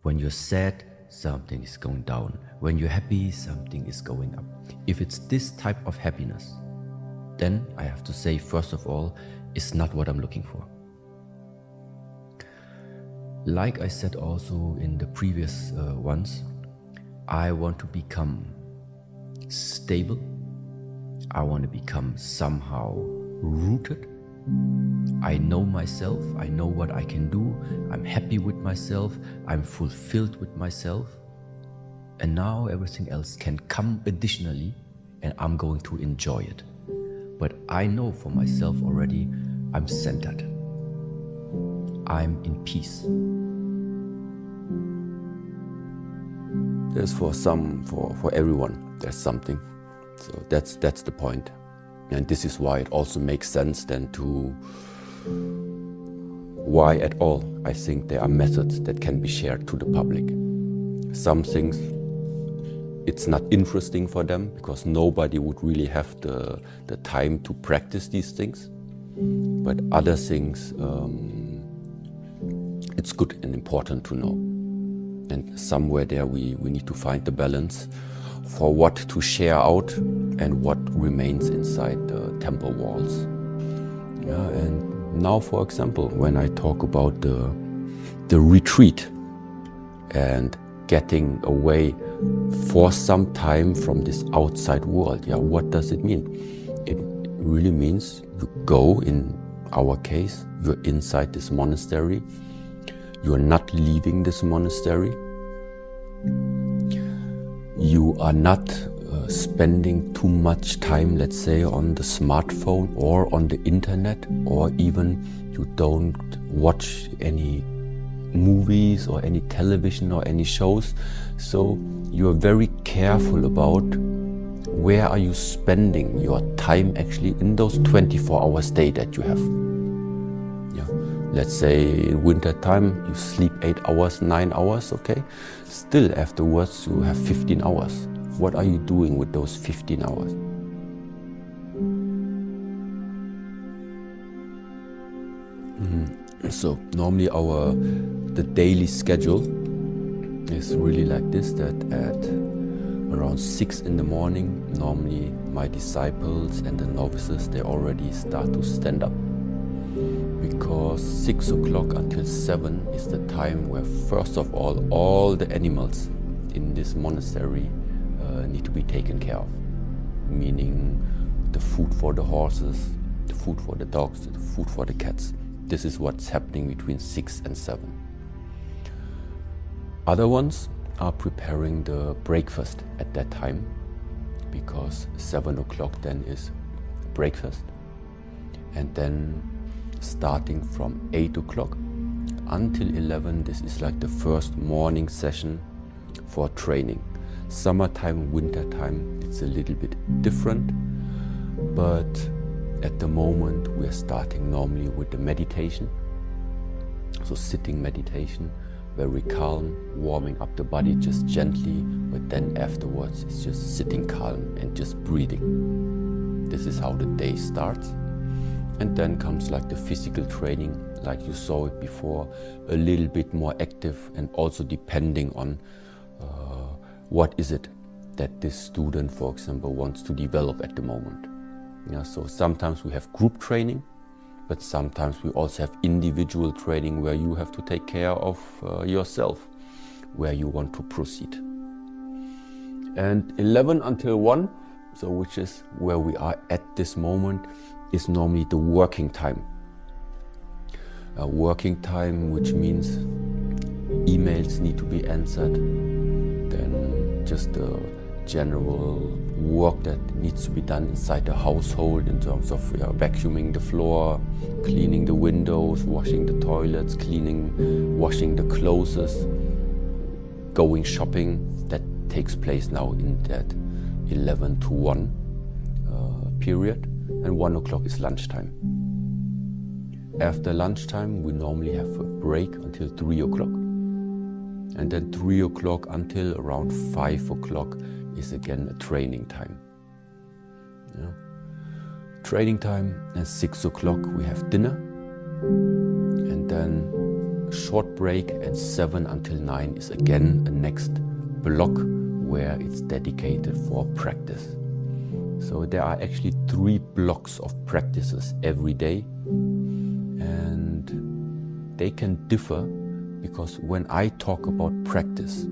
When you're sad, something is going down. When you're happy, something is going up. If it's this type of happiness, then I have to say, first of all, it's not what I'm looking for. Like I said also in the previous ones, I want to become stable. I want to become somehow rooted. I know myself, I know what I can do, I'm happy with myself, I'm fulfilled with myself. And now everything else can come additionally and I'm going to enjoy it. But I know for myself already, I'm centered. I'm in peace. There's for everyone, there's something. So that's the point. And this is why it also makes sense then to why at all I think there are methods that can be shared to the public. Some things it's not interesting for them because nobody would really have the time to practice these things. But other things, it's good and important to know. And somewhere there we need to find the balance for what to share out and what remains inside the temple walls. Yeah, and now, for example, when I talk about the retreat and getting away for some time from this outside world, yeah, what does it mean? It really means you go, in our case, you're inside this monastery, you're not leaving this monastery, you are not spending too much time, let's say, on the smartphone or on the internet, or even you don't watch any movies or any television or any shows. So you're very careful about where are you spending your time actually in those 24 hours day that you have. Yeah. Let's say in winter time you sleep 8 hours, 9 hours, okay? Still afterwards you have 15 hours. What are you doing with those 15 hours? So normally the daily schedule is really like this, that at around 6 in the morning, normally my disciples and the novices, they already start to stand up. Because 6 o'clock until 7 is the time where first of all the animals in this monastery need to be taken care of. Meaning the food for the horses, the food for the dogs, the food for the cats. This is what's happening between 6 and 7. Other ones are preparing the breakfast at that time, because 7 o'clock then is breakfast. And then starting from 8 o'clock until 11, this is like the first morning session for training. Summertime, wintertime, it's a little bit different, but at the moment we are starting normally with the meditation. So sitting meditation, very calm, warming up the body just gently, but then afterwards it's just sitting calm and just breathing. This is how the day starts. And then comes like the physical training, like you saw it before, a little bit more active, and also depending on what is it that this student, for example, wants to develop at the moment. Yeah, so sometimes we have group training, but sometimes we also have individual training where you have to take care of yourself, where you want to proceed. And 11 until 1, so which is where we are at this moment, is normally the working time. Working time, which means emails need to be answered, then just the general work that needs to be done inside the household in terms of vacuuming the floor, cleaning the windows, washing the toilets, washing the clothes, going shopping. That takes place now in that 11 to 1 period, and 1 o'clock is lunchtime. After lunchtime we normally have a break until 3 o'clock, and then 3 o'clock until around 5 o'clock is again a training time. Yeah. Training time, and 6 o'clock we have dinner, and then short break, and 7 until 9 is again a next block where it's dedicated for practice. So there are actually 3 blocks of practices every day, and they can differ because when I talk about practice,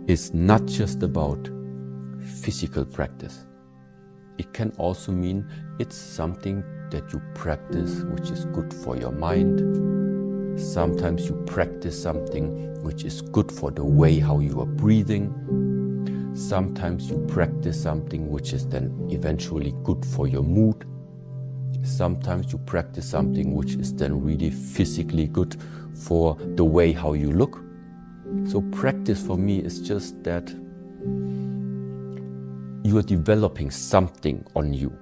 it's not just about physical practice. It can also mean it's something that you practice which is good for your mind. Sometimes you practice something which is good for the way how you are breathing. Sometimes you practice something which is then eventually good for your mood. Sometimes you practice something which is then really physically good for the way how you look. So practice for me is just that you are developing something on you,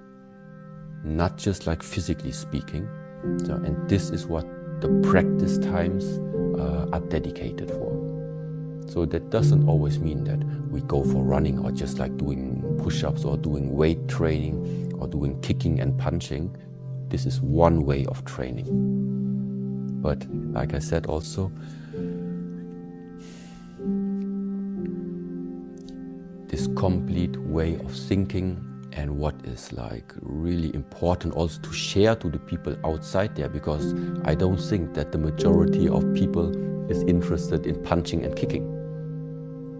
not just like physically speaking. So, and this is what the practice times are dedicated for. So that doesn't always mean that we go for running or just like doing push-ups or doing weight training or doing kicking and punching. This is one way of training. But like I said also, this complete way of thinking and what is like really important also to share to the people outside there, because I don't think that the majority of people is interested in punching and kicking.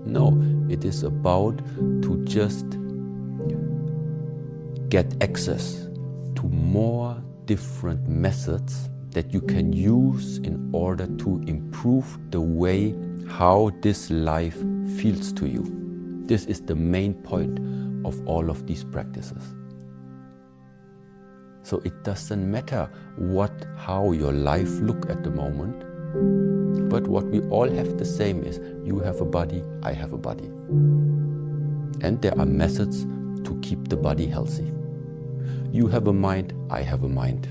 No, it is about to just get access to more different methods that you can use in order to improve the way how this life feels to you. This is the main point of all of these practices. So it doesn't matter how your life look at the moment, but what we all have the same is you have a body, I have a body. And there are methods to keep the body healthy. You have a mind, I have a mind.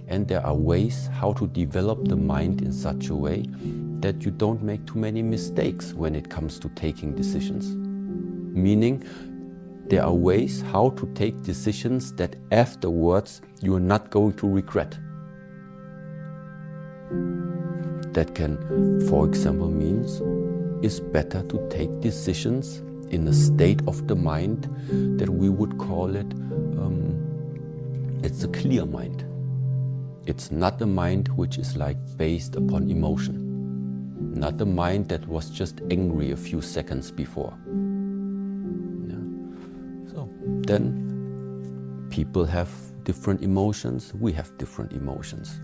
And there are ways how to develop the mind in such a way that you don't make too many mistakes when it comes to taking decisions. Meaning, there are ways how to take decisions that afterwards you are not going to regret. That can, for example, means it's better to take decisions in a state of the mind that we would call it, it's a clear mind. It's not a mind which is like based upon emotion. Not a mind that was just angry a few seconds before. Then people have different emotions, we have different emotions.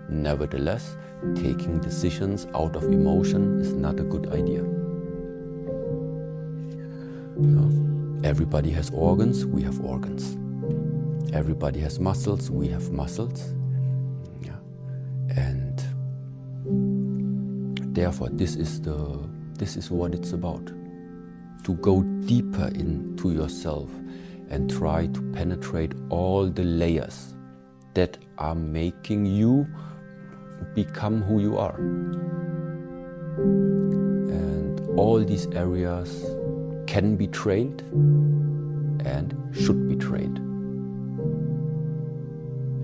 Nevertheless, taking decisions out of emotion is not a good idea. Everybody has organs, we have organs. Everybody has muscles, we have muscles. And therefore this is what it's about. To go deeper into yourself and try to penetrate all the layers that are making you become who you are. And all these areas can be trained and should be trained.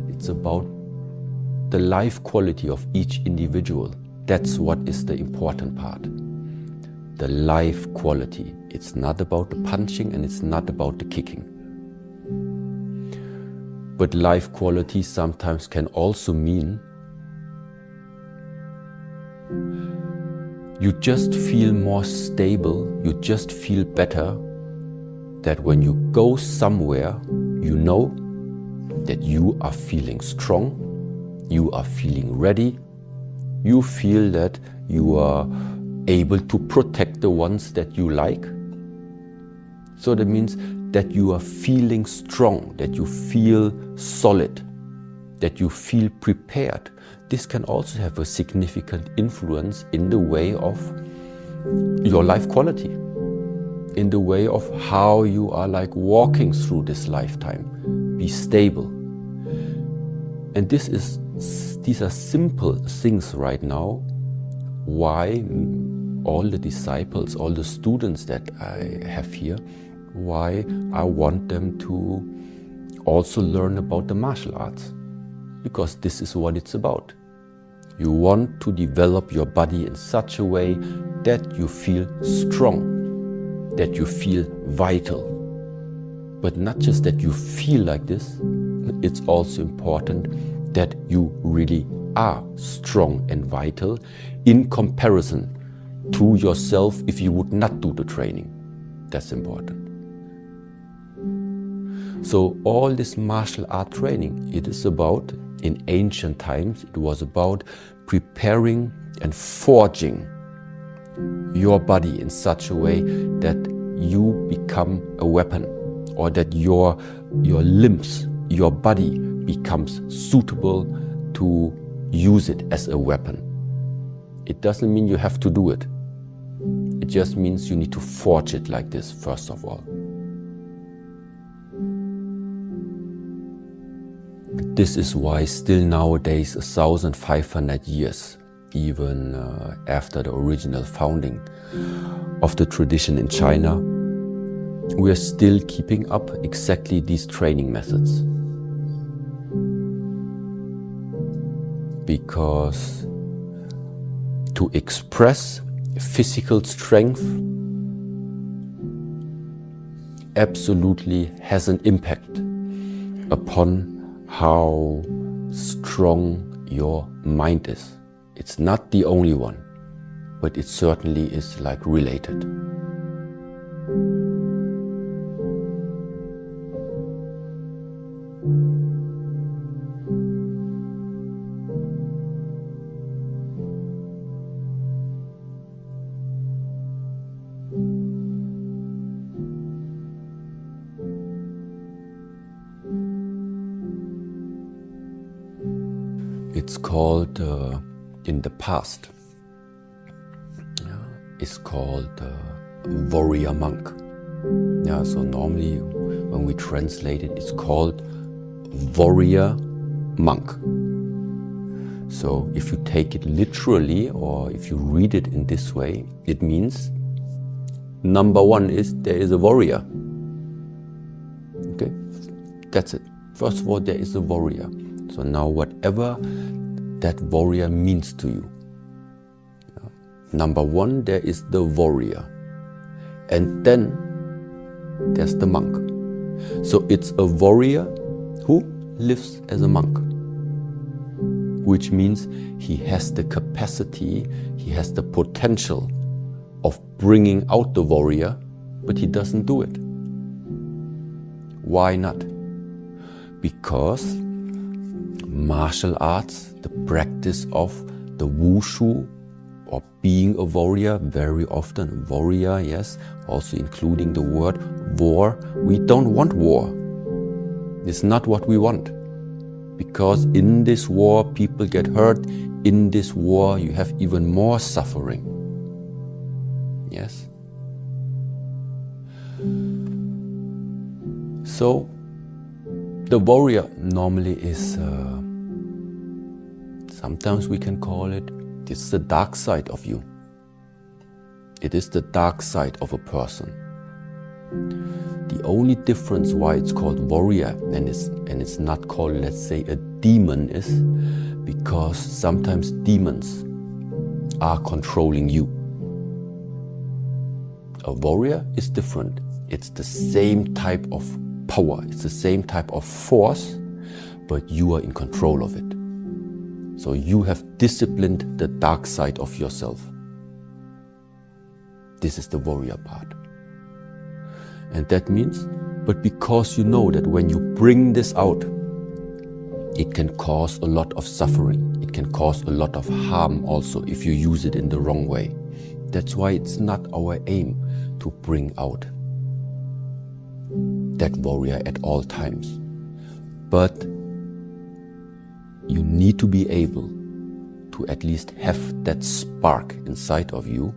It's about the life quality of each individual. That's what is the important part. The life quality. It's not about the punching and it's not about the kicking. But life quality sometimes can also mean you just feel more stable, you just feel better, that when you go somewhere, you know that you are feeling strong, you are feeling ready, you feel that you are able to protect the ones that you like. So that means that you are feeling strong, that you feel solid, that you feel prepared. This can also have a significant influence in the way of your life quality, in the way of how you are like walking through this lifetime. Be stable. And these are simple things right now, why all the disciples, all the students that I have here, why I want them to also learn about the martial arts. Because this is what it's about. You want to develop your body in such a way that you feel strong, that you feel vital. But not just that you feel like this, it's also important that you really are strong and vital in comparison to yourself if you would not do the training. That's important. So all this martial art training, it is about, in ancient times, it was about preparing and forging your body in such a way that you become a weapon, or that your limbs, your body becomes suitable to use it as a weapon. It doesn't mean you have to do it. It just means you need to forge it like this, first of all. This is why still nowadays, 1,500 years, even after the original founding of the tradition in China, we are still keeping up exactly these training methods. Because to express physical strength absolutely has an impact upon how strong your mind is. It's not the only one, but it certainly is like related. It's called, in the past, it's called warrior monk. Yeah, so normally when we translate it, it's called warrior monk. So if you take it literally, or if you read it in this way, it means number one is there is a warrior. Okay, that's it. First of all, there is a warrior. So now whatever that warrior means to you. Number one, there is the warrior. And then there's the monk. So it's a warrior who lives as a monk. Which means he has the capacity, he has the potential of bringing out the warrior, but he doesn't do it. Why not? Because martial arts, the practice of the wushu, or being a warrior, very often warrior, yes, also including the word war. We don't want war. It's not what we want. Because in this war, people get hurt. In this war, you have even more suffering. Yes? So, the warrior normally is, sometimes we can call it, it's the dark side of you. It is the dark side of a person. The only difference why it's called warrior and it's not called, let's say, a demon is because sometimes demons are controlling you. A warrior is different. It's the same type of power, it's the same type of force, but you are in control of it. So you have disciplined the dark side of yourself. This is the warrior part. And that means, but because you know that when you bring this out, it can cause a lot of suffering. It can cause a lot of harm also if you use it in the wrong way. That's why it's not our aim to bring out that warrior at all times. But you need to be able to at least have that spark inside of you,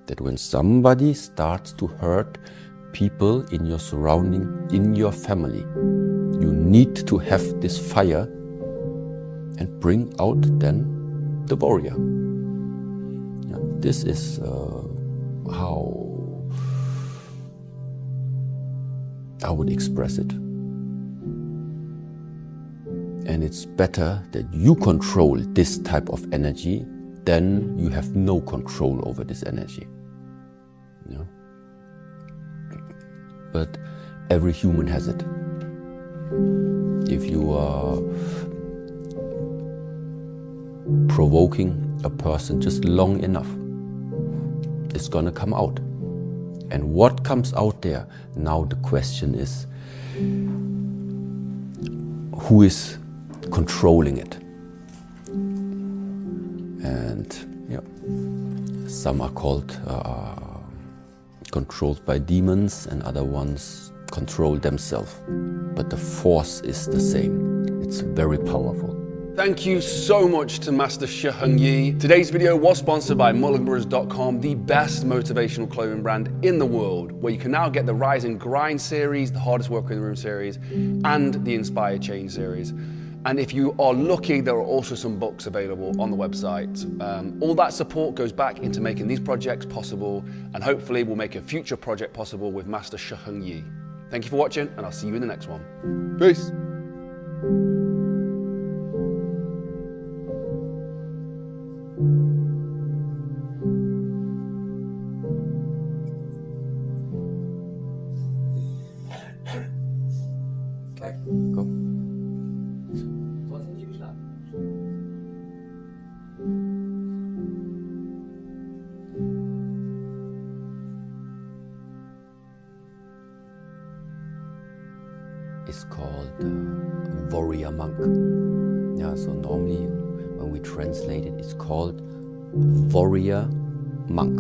that when somebody starts to hurt people in your surrounding, in your family, you need to have this fire and bring out then the warrior. Yeah, this is how I would express it. And it's better that you control this type of energy than you have no control over this energy. Yeah. But every human has it. If you are provoking a person just long enough, it's gonna come out. And what comes out there, now the question is, who is controlling it? And yeah, some are called controlled by demons, and other ones control themselves. But the force is the same. It's very powerful. Thank you so much to Master Shi Heng Yi. Today's video was sponsored by mulliganbrothers.com, the best motivational clothing brand in the world, where you can now get the Rise and Grind series, the Hardest Worker in the Room series, and the Inspire Change series. And if you are lucky, there are also some books available on the website. All that support goes back into making these projects possible, and hopefully we'll make a future project possible with Master Shi Heng Yi. Thank you for watching, and I'll see you in the next one. Peace. Okay, go. It's called warrior monk. Yeah, so normally when we translate it, it's called warrior monk.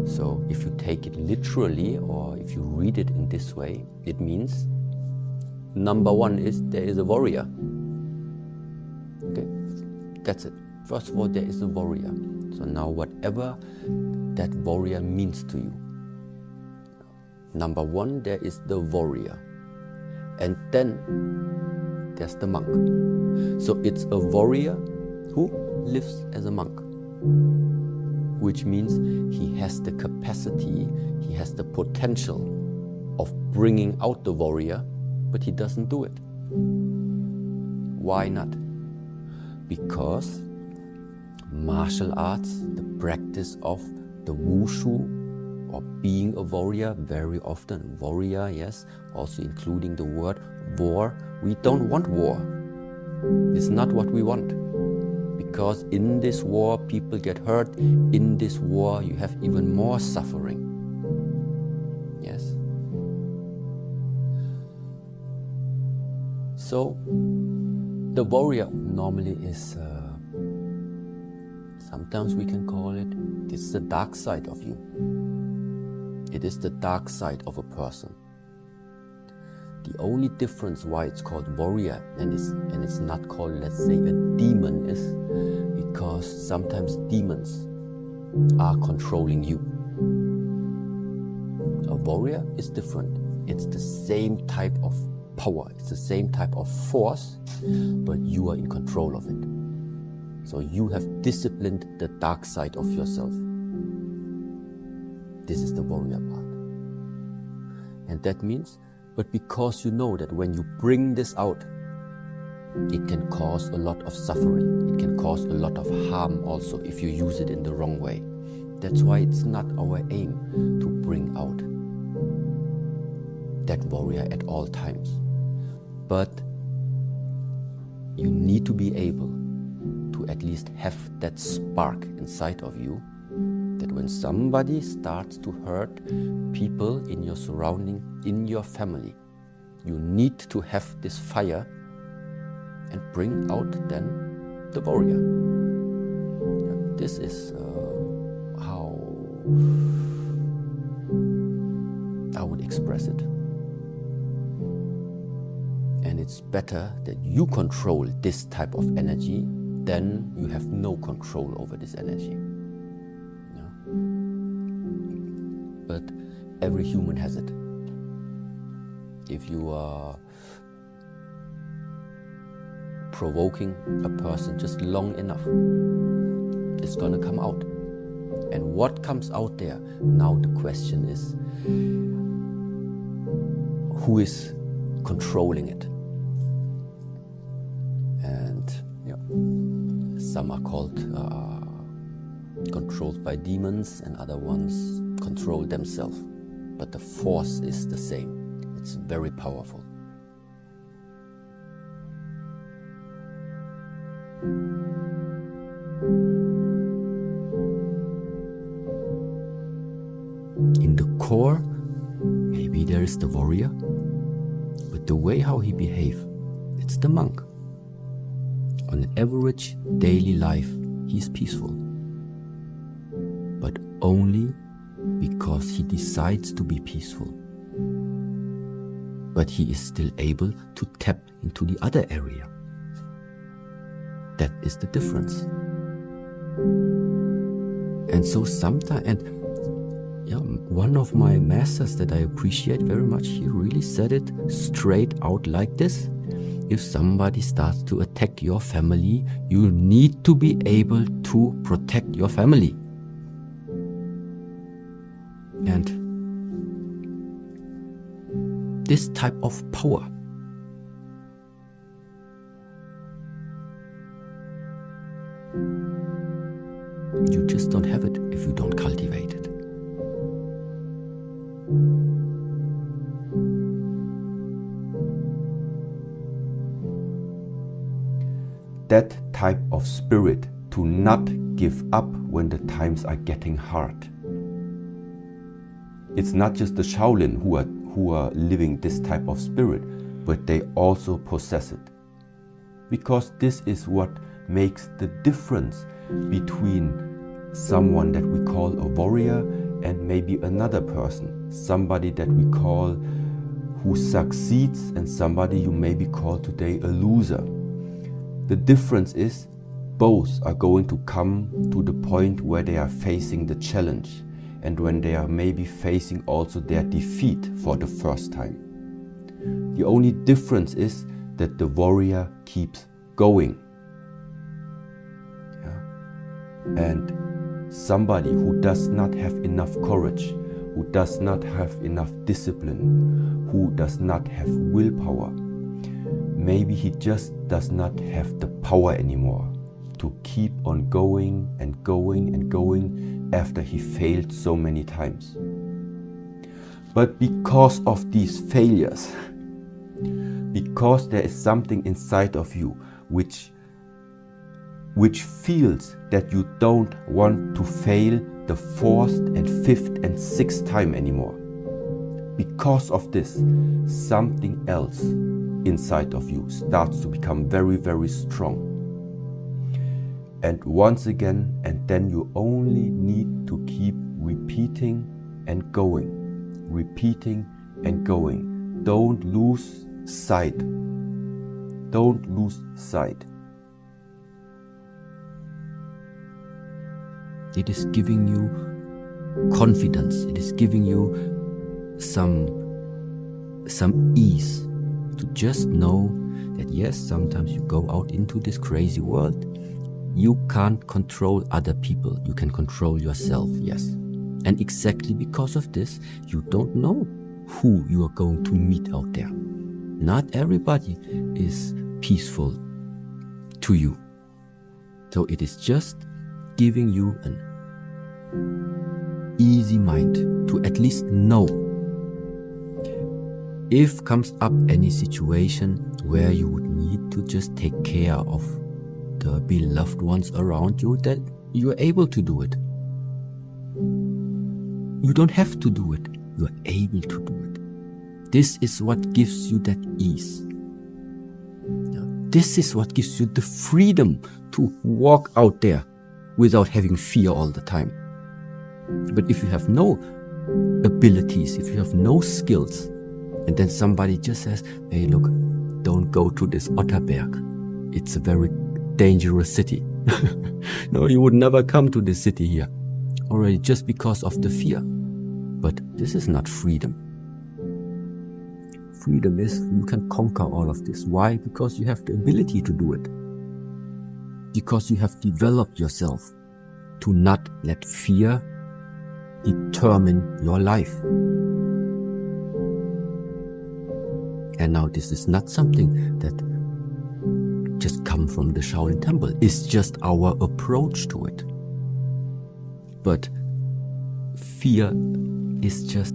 So if you take it literally, or if you read it in this way, it means number one is there is a warrior. Okay, that's it. First of all, there is a warrior. So now whatever that warrior means to you. Number one, there is the warrior. And then there's the monk. So it's a warrior who lives as a monk, which means he has the capacity, he has the potential of bringing out the warrior, but he doesn't do it. Why not? Because martial arts, the practice of the wushu, or being a warrior, very often warrior, yes, also including the word war. We don't want war. It's not what we want. Because in this war, people get hurt. In this war, you have even more suffering. Yes. So, the warrior normally is, sometimes we can call it, it's the dark side of you. It is the dark side of a person. The only difference why it's called warrior and it's not called, let's say, a demon is because sometimes demons are controlling you. A warrior is different. It's the same type of power. It's the same type of force, but you are in control of it. So you have disciplined the dark side of yourself. This is the warrior part. And that means, but because you know that when you bring this out, it can cause a lot of suffering. It can cause a lot of harm also if you use it in the wrong way. That's why it's not our aim to bring out that warrior at all times. But you need to be able to at least have that spark inside of you, that when somebody starts to hurt people in your surrounding, in your family, you need to have this fire and bring out then the warrior. Yeah, this is how I would express it. And it's better that you control this type of energy than you have no control over this energy. But every human has it. If you are provoking a person just long enough, it's gonna come out. And what comes out there, now the question is, who is controlling it? Some are called controlled by demons, and other ones control themselves. But the force is the same. It's very powerful. In the core, maybe there is the warrior, but the way how he behaves, it's the monk. On an average daily life, he's peaceful. But only because he decides to be peaceful. But he is still able to tap into the other area. That is the difference. And so sometimes, and one of my masters that I appreciate very much, he really said it straight out like this. If somebody starts to attack your family, you need to be able to protect your family. And this type of power you just don't have it if you don't cultivate it. That type of spirit to not give up when the times are getting hard. It's not just the Shaolin who are living this type of spirit, but they also possess it. Because this is what makes the difference between someone that we call a warrior and maybe another person, somebody that we call who succeeds and somebody you maybe call today a loser. The difference is both are going to come to the point where they are facing the challenge and when they are maybe facing also their defeat for the first time. The only difference is that the warrior keeps going. And somebody who does not have enough courage, who does not have enough discipline, who does not have willpower, maybe he just does not have the power anymore to keep on going and going and going after he failed so many times. But because of these failures, because there is something inside of you which feels that you don't want to fail the 4th and 5th and 6th time anymore. Because of this, something else inside of you starts to become very, very strong. And once again, and then you only need to keep repeating and going, repeating and going. Don't lose sight. Don't lose sight. It is giving you confidence. It is giving you some ease to just know that yes, sometimes you go out into this crazy world. You can't control other people. You can control yourself, yes. And exactly because of this, you don't know who you are going to meet out there. Not everybody is peaceful to you. So it is just giving you an easy mind to at least know if comes up any situation where you would need to just take care of the beloved ones around you, that you are able to do it. You don't have to do it. You are able to do it. This is what gives you that ease. This is what gives you the freedom to walk out there without having fear all the time. But if you have no abilities, if you have no skills, and then somebody just says, hey, look, don't go to this Otterberg. It's a very dangerous city. No, you would never come to this city here. Already just because of the fear. But this is not freedom. Freedom is you can conquer all of this. Why? Because you have the ability to do it. Because you have developed yourself to not let fear determine your life. And now this is not something that just come from the Shaolin Temple. It's just our approach to it. But fear is just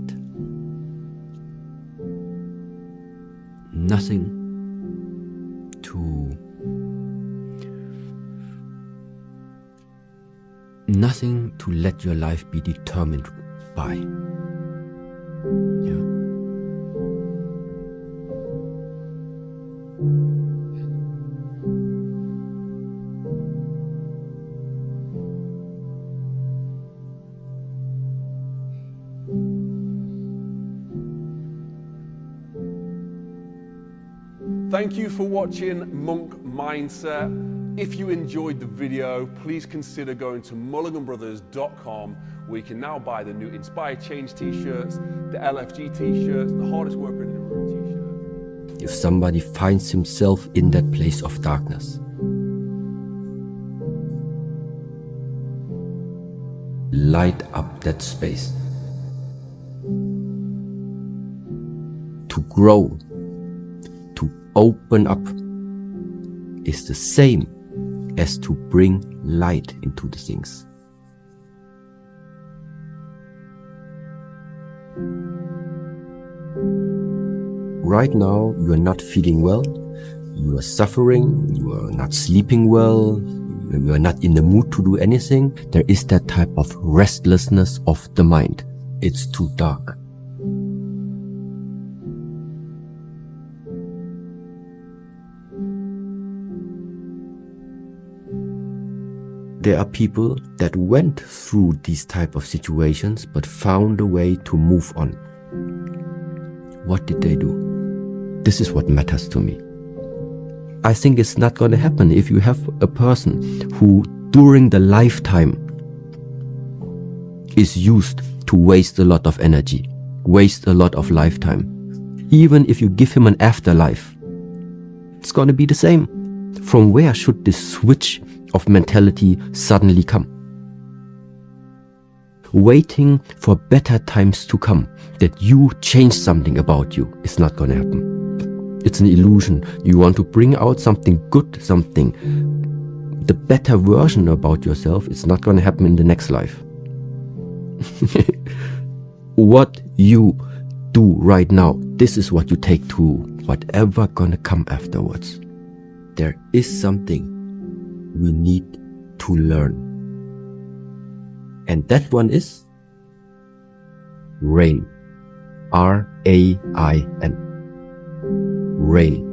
nothing to let your life be determined by. Yeah. Thank you for watching Monk Mindset. If you enjoyed the video, please consider going to mulliganbrothers.com, where you can now buy the new Inspire Change t-shirts, the LFG t-shirts, the Hardest Worker in the Room t-shirts. If somebody finds himself in that place of darkness, light up that space. To grow, to open up, is the same as to bring light into the things. Right now, you are not feeling well, you are suffering, you are not sleeping well, you are not in the mood to do anything. There is that type of restlessness of the mind. It's too dark. There are people that went through these type of situations but found a way to move on. What did they do? This is what matters to me. I think it's not going to happen if you have a person who during the lifetime is used to waste a lot of energy, waste a lot of lifetime. Even if you give him an afterlife, it's going to be the same. From where should this switch of mentality suddenly come? Waiting for better times to come, that you change something about you, is not going to happen. It's an illusion. You want to bring out something good, something, the better version about yourself. It's not going to happen in the next life. What you do right now, this is what you take to whatever gonna come afterwards. There is something we need to learn. And that one is rain. R-A-I-N. Rain.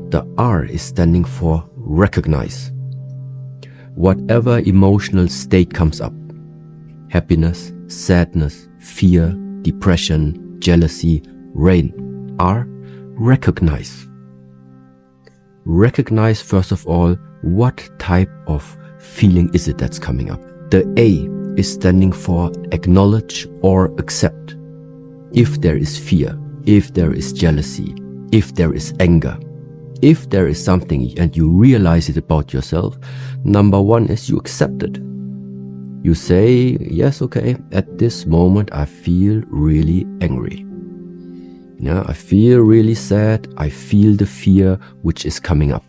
The R is standing for recognize. Whatever emotional state comes up, happiness, sadness, fear, depression, jealousy, rain, R, recognize. Recognize first of all, what type of feeling is it that's coming up. The A is standing for acknowledge or accept. If there is fear, if there is jealousy, if there is anger, if there is something and you realize it about yourself, number one is you accept it. You say, yes, okay, at this moment I feel really angry. Yeah, I feel really sad. I feel the fear which is coming up.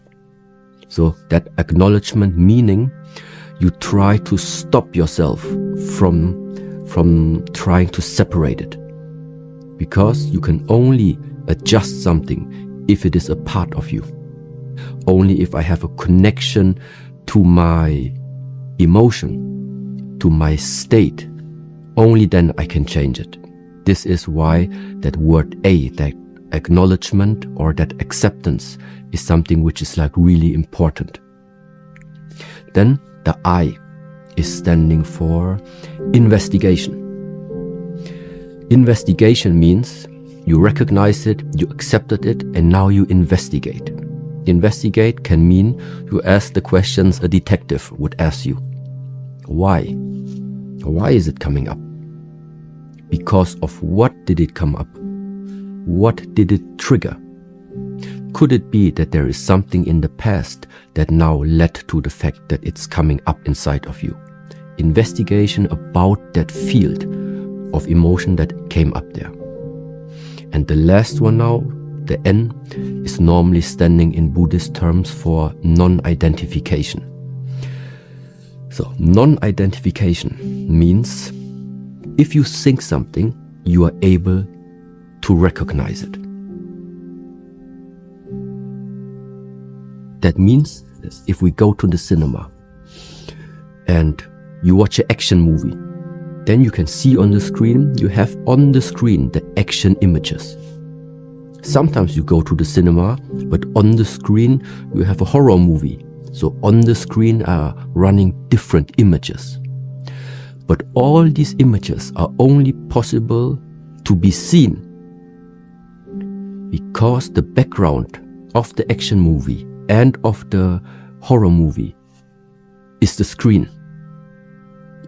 So that acknowledgement, meaning you try to stop yourself from trying to separate it. Because you can only adjust something if it is a part of you. Only if I have a connection to my emotion, to my state, only then I can change it. This is why that word A, that acknowledgement or that acceptance, is something which is like really important. Then the I is standing for investigation. Investigation means you recognize it, you accepted it, and now you investigate. Investigate can mean you ask the questions a detective would ask you. Why? Why is it coming up? Because of what did it come up? What did it trigger? Could it be that there is something in the past that now led to the fact that it's coming up inside of you? Investigation about that field. of emotion that came up there. And the last one now, the N, is normally standing in Buddhist terms for non-identification. So non-identification means if you think something, you are able to recognize it. That means if we go to the cinema and you watch an action movie, then you can see on the screen, you have on the screen the action images. Sometimes you go to the cinema, but on the screen you have a horror movie. So on the screen are running different images. But all these images are only possible to be seen because the background of the action movie and of the horror movie is the screen.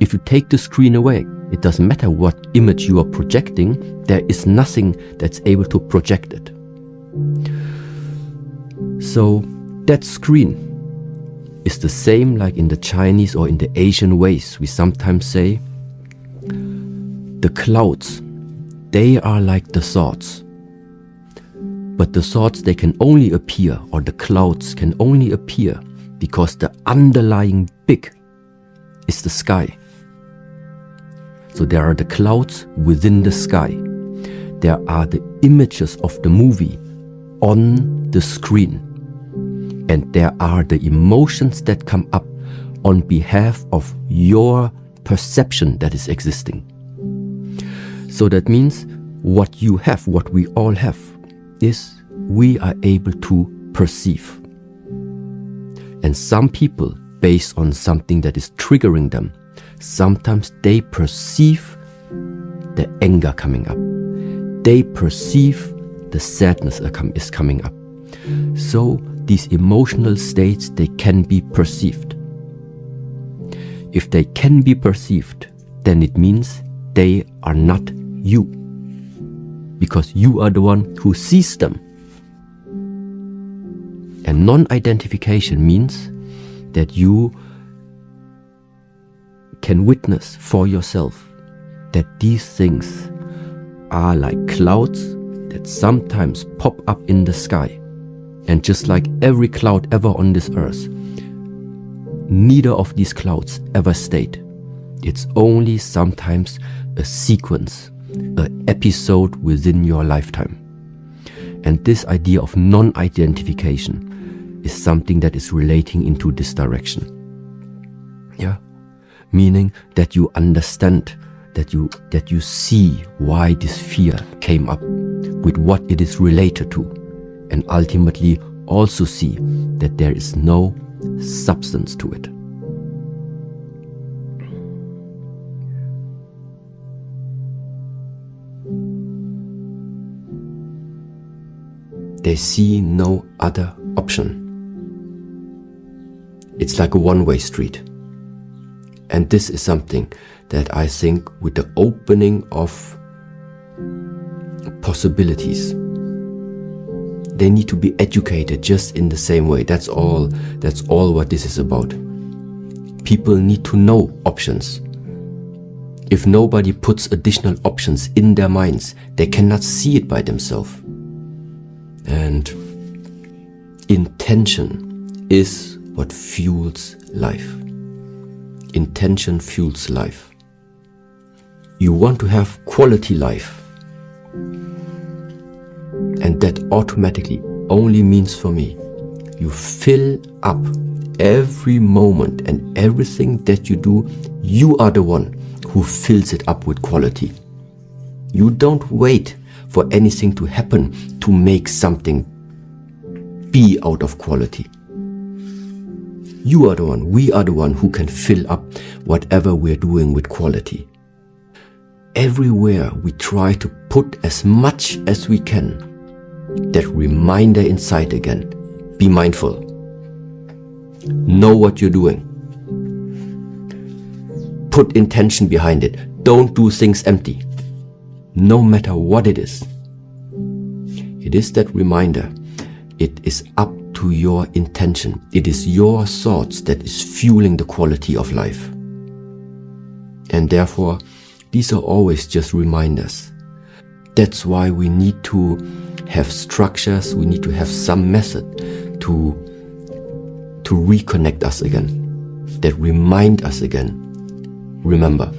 If you take the screen away, it doesn't matter what image you are projecting, there is nothing that's able to project it. So that screen is the same like in the Chinese or in the Asian ways. We sometimes say the clouds, they are like the thoughts. But the thoughts, they can only appear, or the clouds can only appear because the underlying big is the sky. So there are the clouds within the sky. There are the images of the movie on the screen. And there are the emotions that come up on behalf of your perception that is existing. So that means what you have, what we all have, is we are able to perceive. And some people, based on something that is triggering them, sometimes they perceive the anger coming up. They perceive the sadness is coming up. So these emotional states, they can be perceived. If they can be perceived, then it means they are not you. Because you are the one who sees them. And non-identification means that you can witness for yourself that these things are like clouds that sometimes pop up in the sky. And just like every cloud ever on this earth, neither of these clouds ever stayed. It's only sometimes a sequence, an episode within your lifetime. And this idea of non-identification is something that is relating into this direction. Yeah, meaning that you understand, that you see why this fear came up, with what it is related to, and ultimately also see that there is no substance to it. They see no other option. It's like a one-way street. And this is something that I think with the opening of possibilities, they need to be educated just in the same way. That's all what this is about. People need to know options. If nobody puts additional options in their minds, they cannot see it by themselves. And intention is what fuels life. Intention fuels life. You want to have quality life. And that automatically only means for me, you fill up every moment and everything that you do, you are the one who fills it up with quality. You don't wait for anything to happen to make something be out of quality. You are the one, we are the one who can fill up whatever we're doing with quality. Everywhere we try to put as much as we can, that reminder inside again. Be mindful. Know what you're doing. Put intention behind it. Don't do things empty. No matter what it is. It is that reminder. It is up to your intention. It is your thoughts that is fueling the quality of life. And therefore, These are always just reminders. That's why we need to have structures, we need to have some method to reconnect us again, that remind us again. Remember,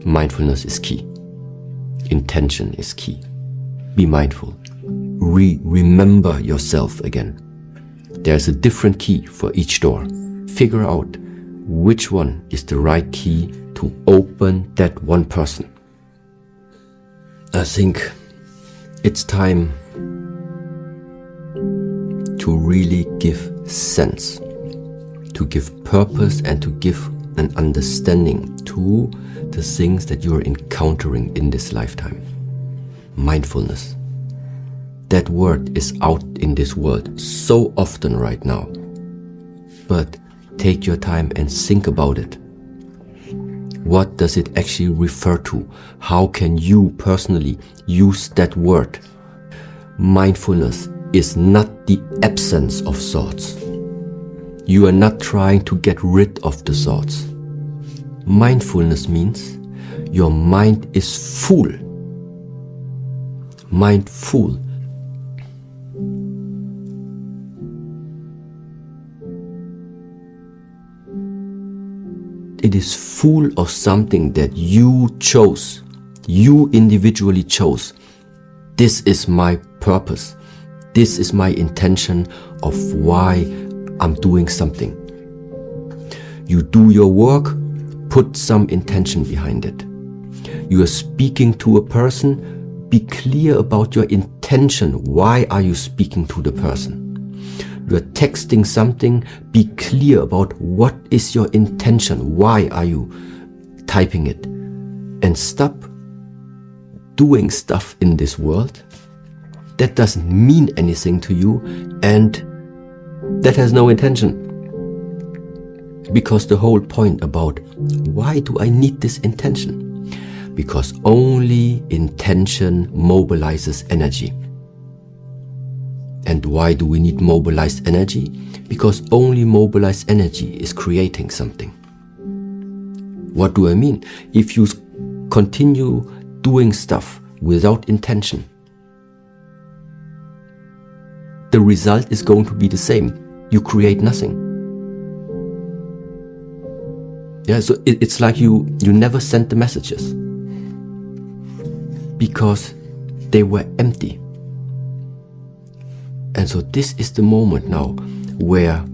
mindfulness is key. Intention is key. Be mindful. Remember yourself again. There's a different key for each door. Figure out which one is the right key to open that one person. I think it's time to really give sense, to give purpose, and to give an understanding to the things that you're encountering in this lifetime. Mindfulness. That word is out in this world so often right now. But take your time and think about it. What does it actually refer to? How can you personally use that word? Mindfulness is not the absence of thoughts. You are not trying to get rid of the thoughts. Mindfulness means your mind is full. Mindful. It is full of something that you chose. You individually chose. This is my purpose. This is my intention of why I'm doing something. You do your work, put some intention behind it. You are speaking to a person, be clear about your intention. Why are you speaking to the person? You are texting something, be clear about what is your intention. Why are you typing it? And stop doing stuff in this world that doesn't mean anything to you and that has no intention. Because the whole point about why do I need this intention? Because only intention mobilizes energy. And why do we need mobilized energy? Because only mobilized energy is creating something. What do I mean? If you continue doing stuff without intention, the result is going to be the same. You create nothing. Yeah, so it's like you never sent the messages because they were empty. And so this is the moment now where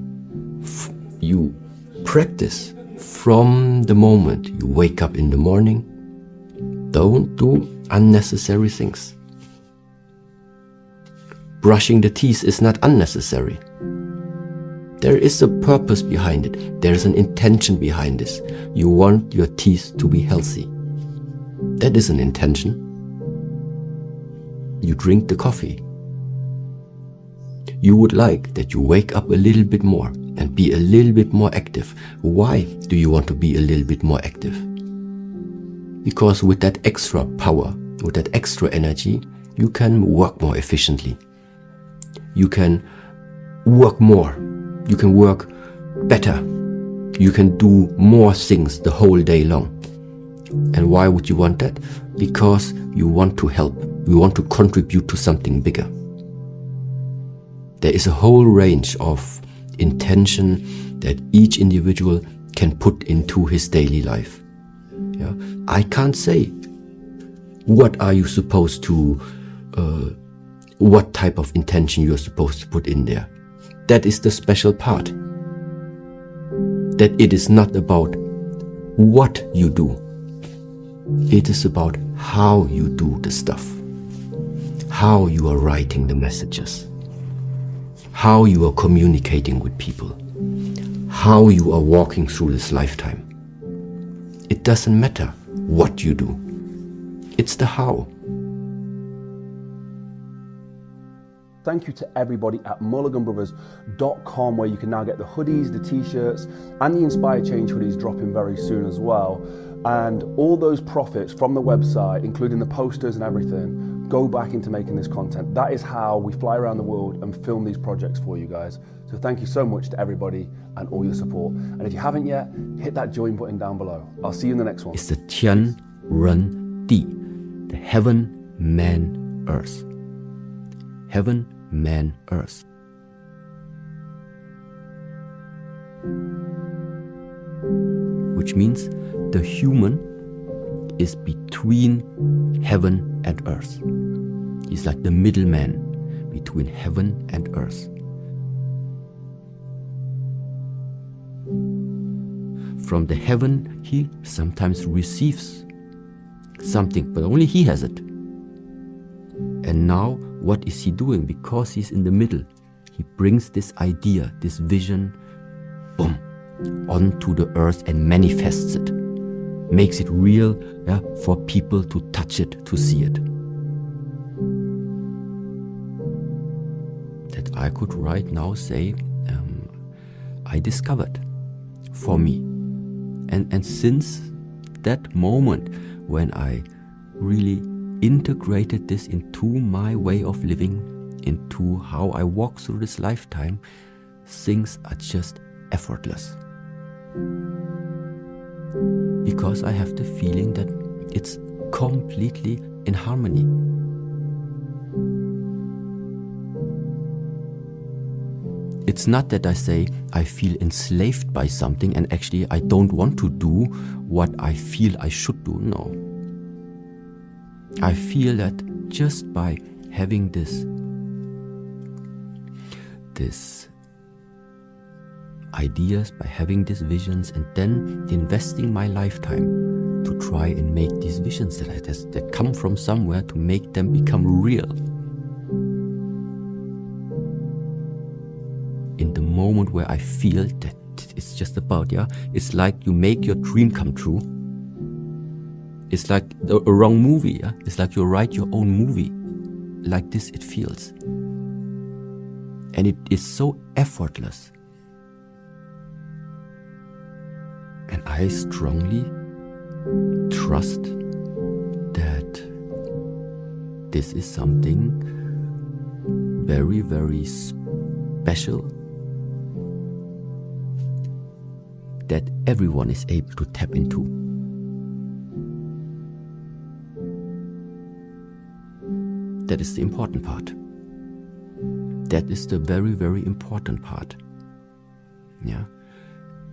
you practice from the moment you wake up in the morning. Don't do unnecessary things. Brushing the teeth is not unnecessary. There is a purpose behind it. There is an intention behind this. You want your teeth to be healthy. That is an intention. You drink the coffee. You would like that you wake up a little bit more and be a little bit more active. Why do you want to be a little bit more active? Because with that extra power, with that extra energy, you can work more efficiently. You can work more. You can work better. You can do more things the whole day long. And why would you want that? Because you want to help. You want to contribute to something bigger. There is a whole range of intention that each individual can put into his daily life. Yeah? I can't say what are you supposed to, what type of intention you're supposed to put in there. That is the special part. That it is not about what you do. It is about how you do the stuff. How you are writing the messages. How you are communicating with people. How you are walking through this lifetime. It doesn't matter what you do. It's the how. Thank you to everybody at mulliganbrothers.com, where you can now get the hoodies, the t-shirts, and the Inspire Change hoodies dropping very soon as well. And all those profits from the website, including the posters and everything, go back into making this content. That is how we fly around the world and film these projects for you guys. So thank you so much to everybody and all your support. And if you haven't yet, hit that join button down below. I'll see you in the next one. Is the Tian run D, the heaven, man, earth. Heaven, man, earth. Which means the human is between heaven and earth. He's like the middleman between heaven and earth. From the heaven, he sometimes receives something, but only he has it. And now, what is he doing? Because he's in the middle, he brings this idea, this vision, boom, onto the earth and manifests it, makes it real, yeah, for people to touch it, to see it. That I could right now say, I discovered for me. And since that moment when I really integrated this into my way of living, into how I walk through this lifetime, things are just effortless. Because I have the feeling that it's completely in harmony. It's not that I say I feel enslaved by something and actually I don't want to do what I feel I should do. No. I feel that just by having this ideas, by having these visions, and then investing my lifetime to try and make these visions that come from somewhere, to make them become real. In the moment where I feel that it's just about, it's like you make your dream come true. It's like a wrong movie, It's like you write your own movie. Like this it feels. And it is so effortless. And I strongly trust that this is something very, very special that everyone is able to tap into. That is the important part. That is the very, very important part. Yeah.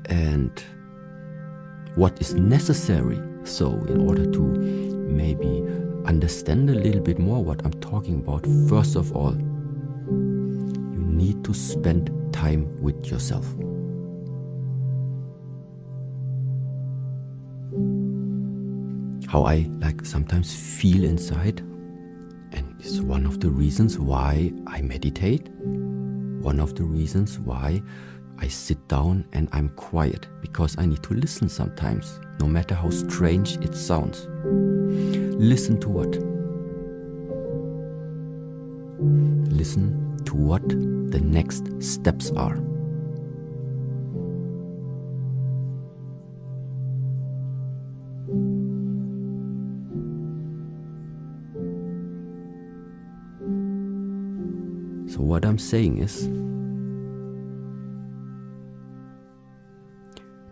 And what is necessary, so in order to maybe understand a little bit more what I'm talking about, first of all, you need to spend time with yourself. How I sometimes feel inside, and it's one of the reasons why I meditate, one of the reasons why I sit down and I'm quiet, because I need to listen sometimes, no matter how strange it sounds. Listen to what? Listen to what the next steps are. So what I'm saying is,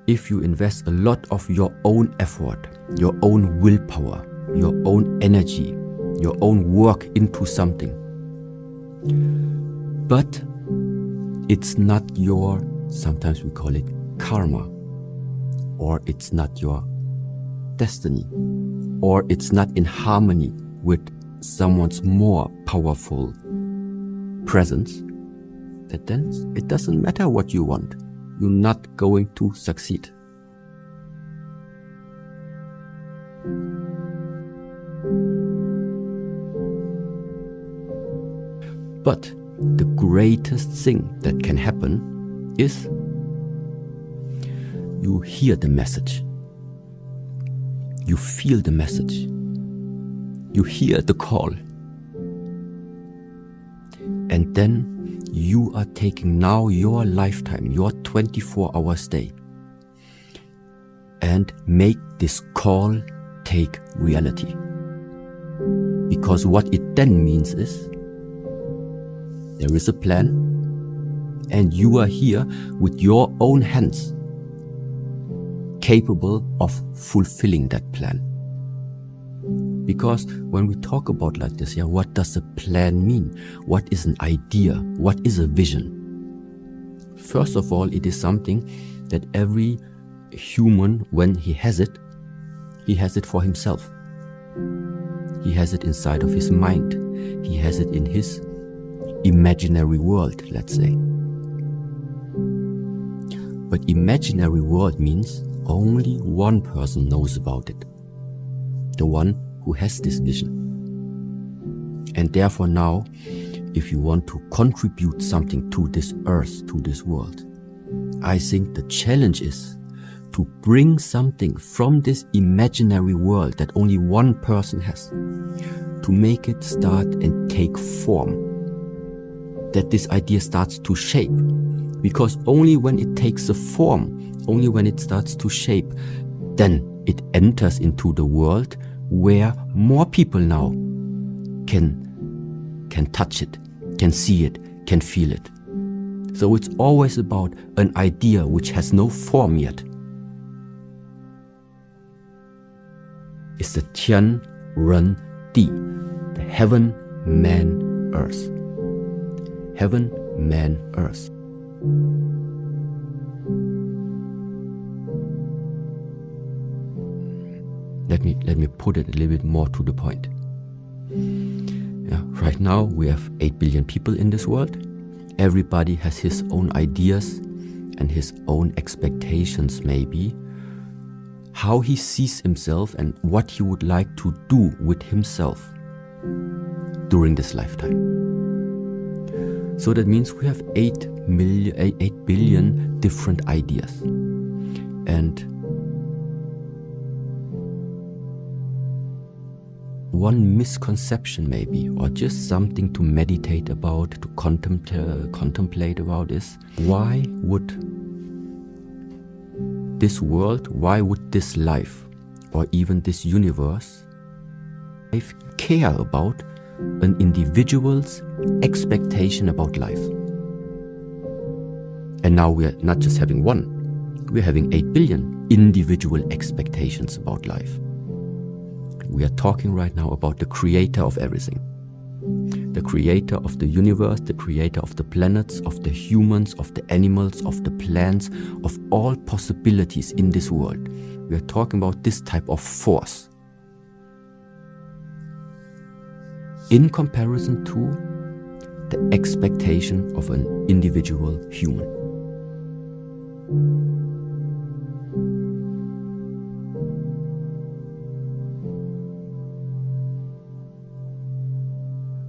if you invest a lot of your own effort, your own willpower, your own energy, your own work into something, but it's not your, sometimes we call it karma, or it's not your destiny, or it's not in harmony with someone's more powerful presence, that then it doesn't matter what you want. You're not going to succeed. But the greatest thing that can happen is you hear the message. You feel the message. You hear the call. And then you are taking now your lifetime, your 24-hour stay, and make this call take reality. Because what it then means is, there is a plan, and you are here with your own hands, capable of fulfilling that plan. Because when we talk about like this, what does a plan mean? What is an idea? What is a vision? First of all, it is something that every human, when he has it for himself. He has it inside of his mind. He has it in his imaginary world, let's say. But imaginary world means only one person knows about it. The one who has this vision. And therefore now, if you want to contribute something to this earth, to this world, I think the challenge is to bring something from this imaginary world that only one person has, to make it start and take form, that this idea starts to shape. Because only when it takes a form, only when it starts to shape, then it enters into the world where more people now can touch it, can see it, can feel it. So it's always about an idea which has no form yet. It's the Tian Ren Di, the heaven, man, earth. Heaven, man, earth. Let me put it a little bit more to the point. Right now we have 8 billion people in this world. Everybody has his own ideas and his own expectations, maybe, how he sees himself and what he would like to do with himself during this lifetime. So that means we have 8 billion different ideas. And one misconception maybe, or just something to meditate about, to contemplate about is, why would this world, why would this life, or even this universe, care about an individual's expectation about life? And now we are not just having one, we're having 8 billion individual expectations about life. We are talking right now about the creator of everything. The creator of the universe, the creator of the planets, of the humans, of the animals, of the plants, of all possibilities in this world. We are talking about this type of force. In comparison to the expectation of an individual human.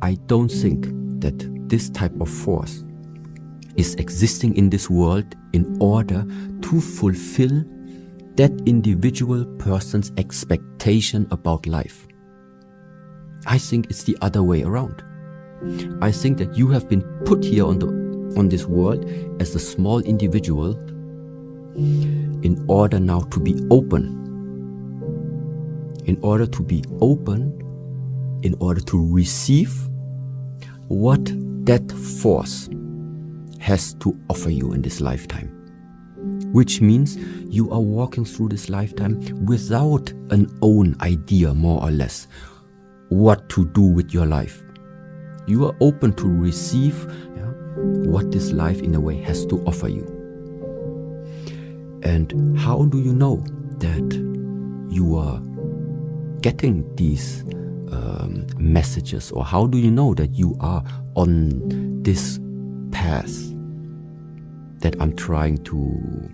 I don't think that this type of force is existing in this world in order to fulfill that individual person's expectation about life. I think it's the other way around. I think that you have been put here on this world as a small individual in order now to be open. In order to be open, in order to receive what that force has to offer you in this lifetime. Which means you are walking through this lifetime without an own idea, more or less, what to do with your life. You are open to receive what this life in a way has to offer you. And how do you know that you are getting these messages, or how do you know that you are on this path that I'm trying to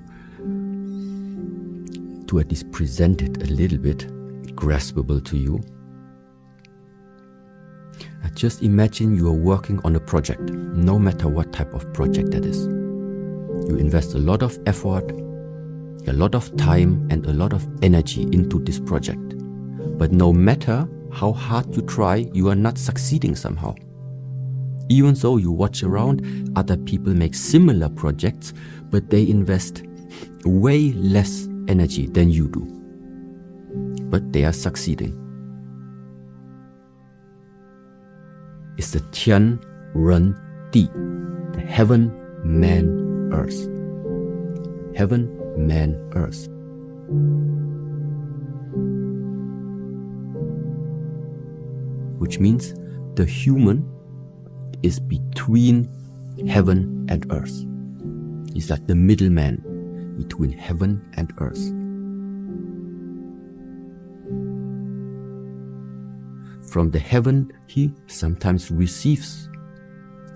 at least present it a little bit graspable to you? Just imagine you are working on a project, no matter what type of project that is. You invest a lot of effort, a lot of time and a lot of energy into this project. But no matter how hard you try, you are not succeeding somehow. Even though you watch around, other people make similar projects, but they invest way less energy than you do. But they are succeeding. It's the Tian Ren Di, the heaven, man, earth. Heaven, man, earth. which means the human is between heaven and earth. He's like the middleman between heaven and earth. From the heaven, he sometimes receives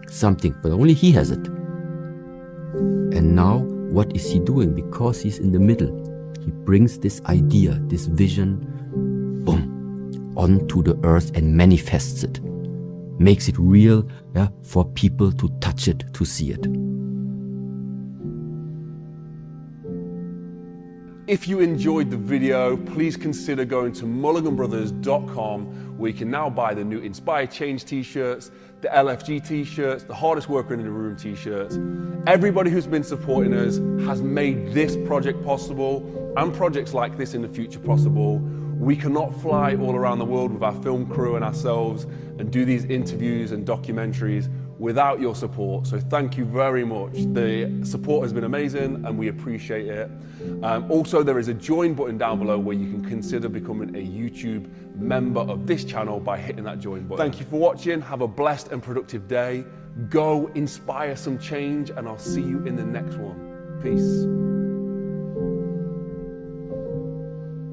something, but only he has it. And now, what is he doing? Because he's in the middle, he brings this idea, this vision, boom, onto the earth and manifests it. Makes it real, for people to touch it, to see it. If you enjoyed the video, please consider going to mulliganbrothers.com, where you can now buy the new Inspire Change t-shirts, the LFG t-shirts, the Hardest Worker in the Room t-shirts. Everybody who's been supporting us has made this project possible, and projects like this in the future possible. We cannot fly all around the world with our film crew and ourselves and do these interviews and documentaries without your support. So thank you very much. The support has been amazing and we appreciate it. Also, there is a join button down below where you can consider becoming a YouTube member of this channel by hitting that join button. Thank you for watching. Have a blessed and productive day. Go inspire some change, and I'll see you in the next one. Peace.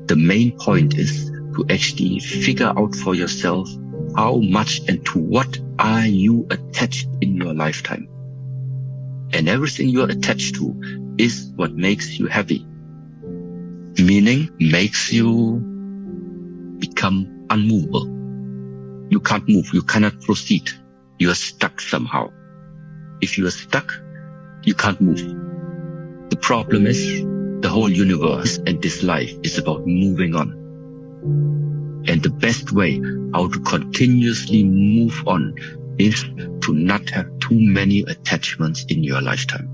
The main point is to actually figure out for yourself how much and to what are you attached in your lifetime. And everything you're attached to is what makes you happy. Meaning makes you become unmovable. You can't move, you cannot proceed. You are stuck somehow. If you are stuck, you can't move. The problem is the whole universe and this life is about moving on. And the best way how to continuously move on is to not have too many attachments in your lifetime.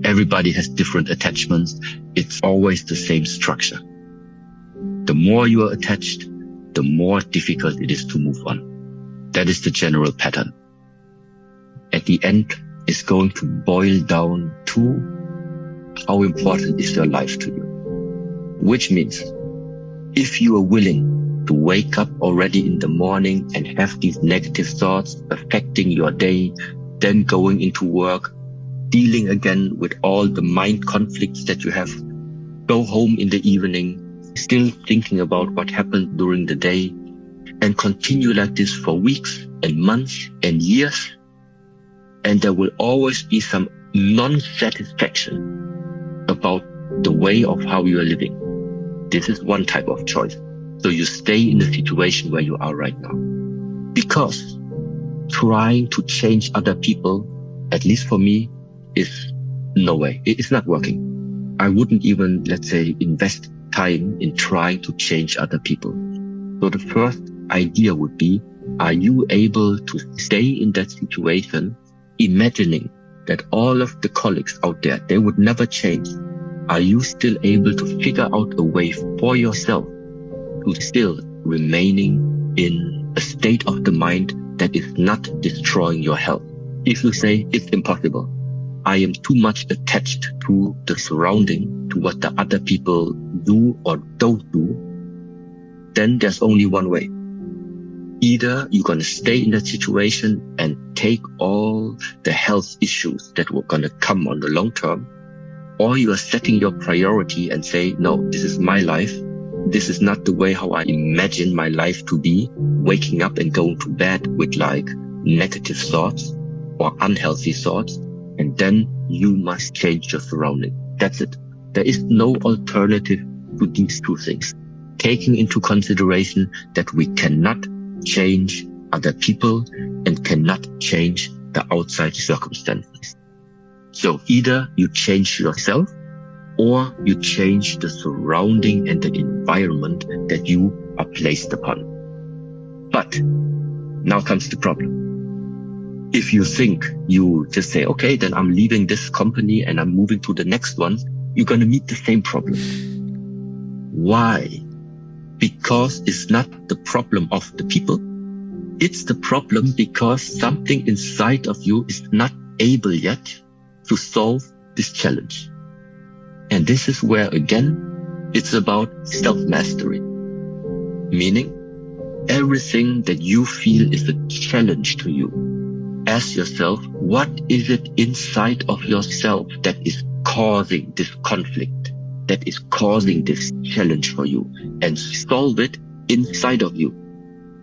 Everybody has different attachments. It's always the same structure. The more you are attached, the more difficult it is to move on. That is the general pattern. At the end, it's going to boil down to how important is your life to you. Which means, if you are willing to wake up already in the morning and have these negative thoughts affecting your day, then going into work, dealing again with all the mind conflicts that you have, go home in the evening, still thinking about what happened during the day, and continue like this for weeks and months and years, and there will always be some non-satisfaction about the way of how you are living. This is one type of choice. So you stay in the situation where you are right now. Because trying to change other people, at least for me, is no way. It's not working. I wouldn't even, let's say, invest time in trying to change other people. So the first idea would be, are you able to stay in that situation, imagining that all of the colleagues out there, they would never change? Are you still able to figure out a way for yourself to still remaining in a state of the mind that is not destroying your health? If you say it's impossible, I am too much attached to the surrounding, to what the other people do or don't do, then there's only one way. Either you're going to stay in that situation and take all the health issues that were going to come on the long term, or you are setting your priority and say, no, this is my life. This is not the way how I imagine my life to be, waking up and going to bed with like negative thoughts or unhealthy thoughts. And then you must change your surrounding. That's it. There is no alternative to these two things. Taking into consideration that we cannot change other people and cannot change the outside circumstances. So either you change yourself or you change the surrounding and the environment that you are placed upon. But now comes the problem. If you think you just say, okay, then I'm leaving this company and I'm moving to the next one, you're going to meet the same problem. Why? Because it's not the problem of the people. It's the problem because something inside of you is not able yet to solve this challenge. And this is where, again, it's about self-mastery. Meaning, everything that you feel is a challenge to you, ask yourself, what is it inside of yourself that is causing this conflict, that is causing this challenge for you, and solve it inside of you.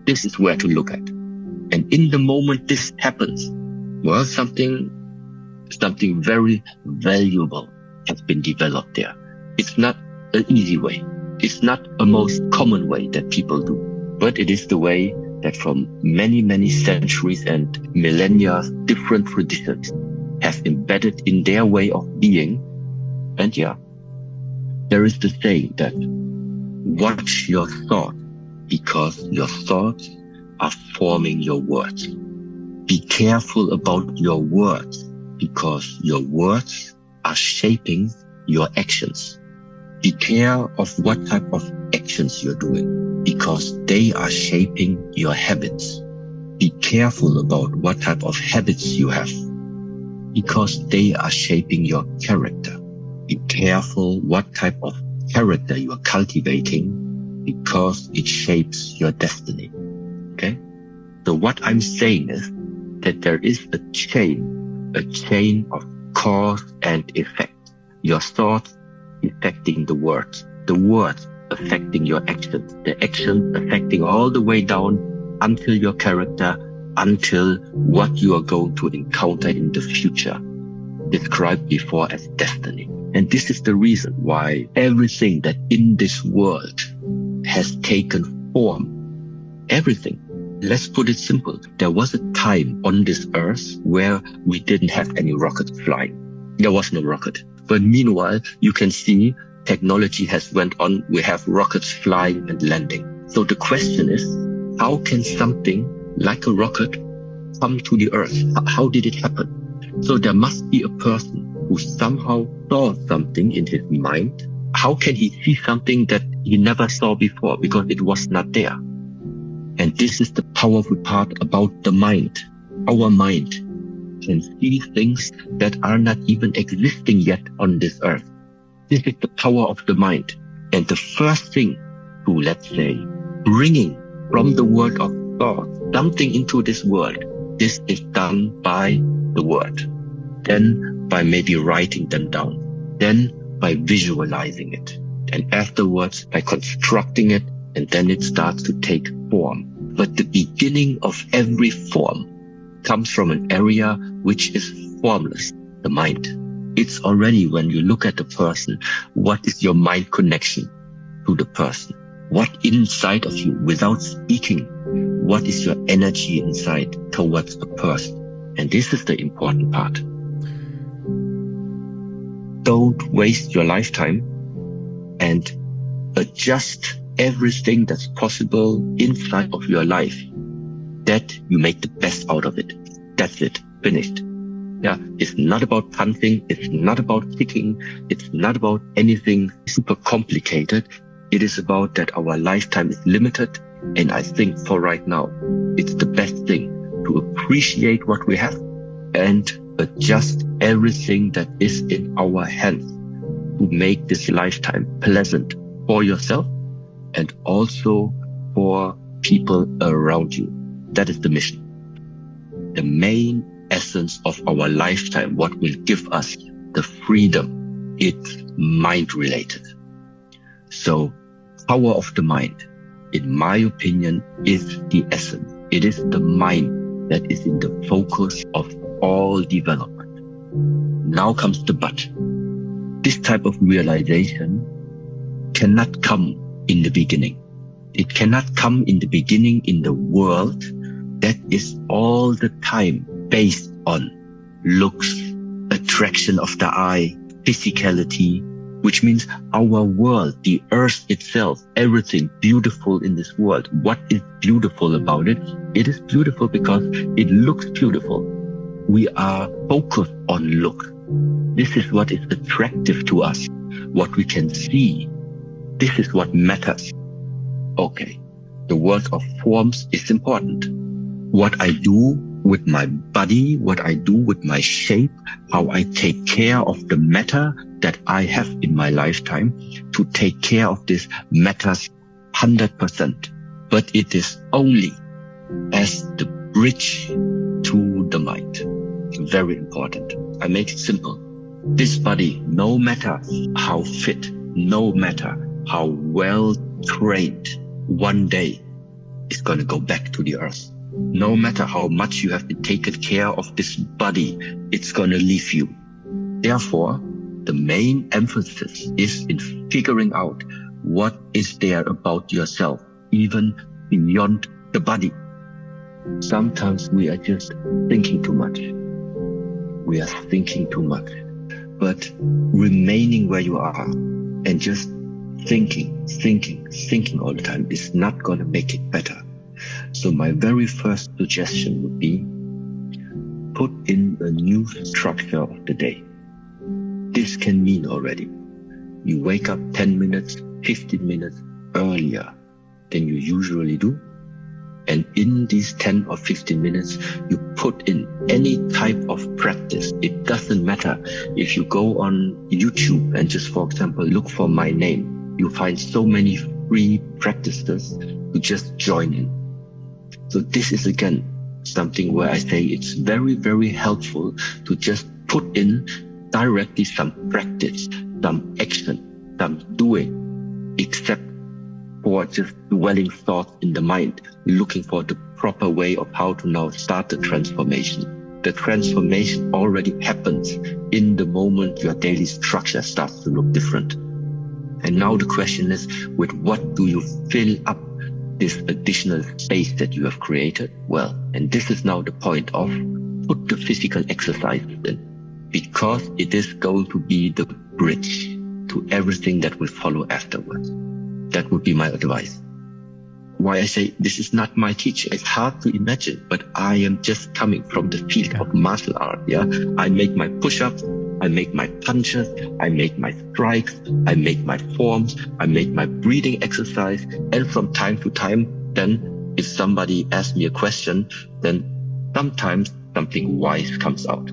This is where to look at. And in the moment this happens, well, something very valuable has been developed there. It's not an easy way. It's not a most common way that people do, but it is the way that from many, many centuries and millennia, different traditions have embedded in their way of being. And yeah, there is the saying that watch your thoughts, because your thoughts are forming your words. Be careful about your words, because your words are shaping your actions. Be care of what type of actions you're doing, because they are shaping your habits. Be careful about what type of habits you have, because they are shaping your character. Be careful what type of character you are cultivating, because it shapes your destiny. Okay? So what I'm saying is that there is a chain of cause and effect. Your thoughts affecting the words affecting your actions, the actions affecting all the way down until your character, until what you are going to encounter in the future, described before as destiny. And this is the reason why everything that in this world has taken form, everything. Let's put it simple. There was a time on this earth where we didn't have any rockets flying. There was no rocket. But meanwhile, you can see technology has went on. We have rockets flying and landing. So the question is, how can something like a rocket come to the earth? How did it happen? So there must be a person who somehow saw something in his mind. How can he see something that he never saw before? Because it was not there. And this is the powerful part about the mind. Our mind can see things that are not even existing yet on this earth. This is the power of the mind. And the first thing to, let's say, bringing from the world of thought something into this world, this is done by the word. Then by maybe writing them down. Then by visualizing it. And afterwards by constructing it, and then it starts to take form. But the beginning of every form comes from an area which is formless, the mind. It's already, when you look at the person, what is your mind connection to the person? What inside of you, without speaking, what is your energy inside towards a person? And this is the important part. Don't waste your lifetime and adjust everything that's possible inside of your life, that you make the best out of it. That's it. Finished. Yeah. It's not about punting. It's not about kicking. It's not about anything super complicated. It is about that our lifetime is limited. And I think for right now, it's the best thing to appreciate what we have and adjust everything that is in our hands to make this lifetime pleasant for yourself and also for people around you. That is the mission. The main essence of our lifetime, what will give us the freedom, it's mind related. So power of the mind, in my opinion, is the essence. It is the mind that is in the focus of all development. Now comes the but. This type of realization cannot come in the beginning. It cannot come in the beginning in the world that is all the time based on looks, attraction of the eye, physicality, which means our world, the earth itself, everything beautiful in this world. What is beautiful about it? It is beautiful because it looks beautiful. We are focused on look. This is what is attractive to us, what we can see. This is what matters. Okay, the world of forms is important. What I do with my body, what I do with my shape, how I take care of the matter that I have in my lifetime, to take care of this matters 100%. but it is only as the bridge to the mind. Very important. I make it simple. This body, no matter how fit, no matter how well trained, one day is going to go back to the earth. No matter how much you have been taken care of this body, it's going to leave you. Therefore, the main emphasis is in figuring out what is there about yourself, even beyond the body. Sometimes we are just thinking too much. We are thinking too much. But remaining where you are and just thinking all the time is not going to make it better. So my very first suggestion would be put in a new structure of the day. This can mean already you wake up 10 minutes, 15 minutes earlier than you usually do. And in these 10 or 15 minutes, you put in any type of practice. It doesn't matter if you go on YouTube and just, for example, look for my name. You find so many free practices to just join in. So this is again something where I say it's very, very helpful to just put in directly some practice, some action, some doing, except for just dwelling thoughts in the mind, looking for the proper way of how to now start the transformation. The transformation already happens in the moment your daily structure starts to look different. And now the question is, with what do you fill up this additional space that you have created? Well, and this is now the point of put the physical exercises in, because it is going to be the bridge to everything that will follow afterwards. That would be my advice. Why I say this is not my teaching. It's hard to imagine, but I am just coming from the field of martial art. Yeah, I make my push-ups, I make my punches, I make my strikes, I make my forms, I make my breathing exercise. And from time to time, then if somebody asks me a question, then sometimes something wise comes out.